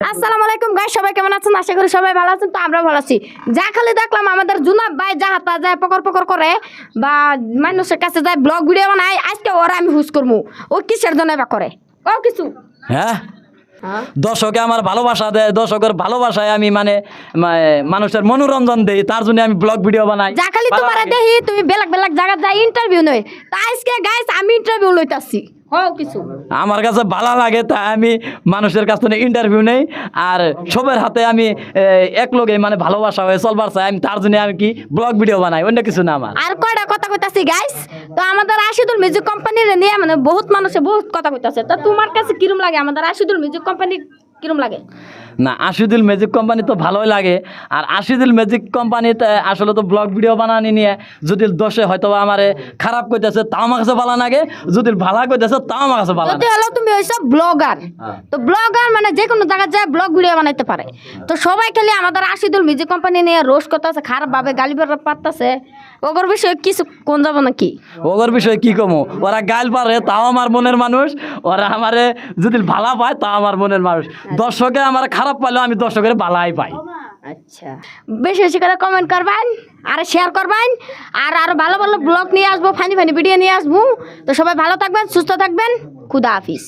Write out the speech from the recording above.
আসসালামু আলাইকুম গাইস, সবাই কেমন আছেন? আশা করি সবাই ভালো আছেন। তো আমরা ভালো আছি। যা খালি দেখলাম আমাদের জুনাব ভাই যাহাতা যায় পকর পকর করে বা মানুষের কাছে যায় ব্লগ ভিডিও বানায়, আজকে ওরা আমি হুস করবো। ও কিসের জন্য বা করে ও কিছু হ্যাঁ, দর্শকে আমার ভালোবাসা দেয়, দর্শকের ভালোবাসায় আমি মানে মানুষের মনোরঞ্জন দেই, তার জন্য আমি ব্লগ ভিডিও বানাই। যা খালি তোমার দেখি তুমি বেলাক বেলাক জায়গা যাই ইন্টারভিউ নয়, তা আজকে গাইস আমি ইন্টারভিউ লইতাছি। কিছু আমার কাছে ভালো লাগে, তাই আমি মানুষের কাছ থেকে ইন্টারভিউ নেই আর সবার হাতে আমি এক লগে মানে ভালোবাসা হয়ে চলবার চাই, আমি তার জন্য আমি কি ব্লগ ভিডিও বানাই, অন্য কিছু না। আমার আর কয়টা কথা কইতাছি গাইস। তো আমাদের রাশিদুল মিউজিক কোম্পানির নিয়ে মানে বহুত মানুষে বহুত কথা কইতাছে। তা তোমার কাছে কিরম লাগে আমাদের রাশিদুল মিউজিক কোম্পানি কিরম লাগে? না, আশিদুল ম্যাজিক কোম্পানি তো ভালোই লাগে। আর আশিদুল ম্যাজিক কোম্পানিতে আসলে তো ব্লগ ভিডিও বানানি নিয়ে যদি দোষে হয়তো আমার খারাপ কইতেছে তাও আমার কাছে ভালো লাগে, যদি ভালো কইতেছে তাও আমার কাছে ভালো লাগে। হলো তুমি হইছো ব্লগার, তো ব্লগার মানে যে কোনো জায়গায় যায় ব্লগ ভিডিও বানাইতে পারে। তো সবাই খালি আমাদের আশিদুল মিউজিক কোম্পানি নিয়ে রোস্ট করতেছে, খারাপ ভাবে গালি পারতেছে। ওগর বিষয়ে কিছু কোন যাব নাকি? ওগর বিষয়ে কি কমো, ওরা গাল পারে তাও আমার মনের মানুষ, ওরা আমারে যদি ভালো পায় তাও আমার মনের মানুষ। দর্শকে আমার খারাপ পাইলেও আমি দর্শকের ভালাই পাই। আচ্ছা, বেশি বেশি করে কমেন্ট করবেন আর শেয়ার করবেন, আর আরো ভালো ভালো ব্লগ নিয়ে আসবো, ফানি ফানি ভিডিও নিয়ে আসবো। তো সবাই ভালো থাকবেন, সুস্থ থাকবেন, খুদা হাফিজ।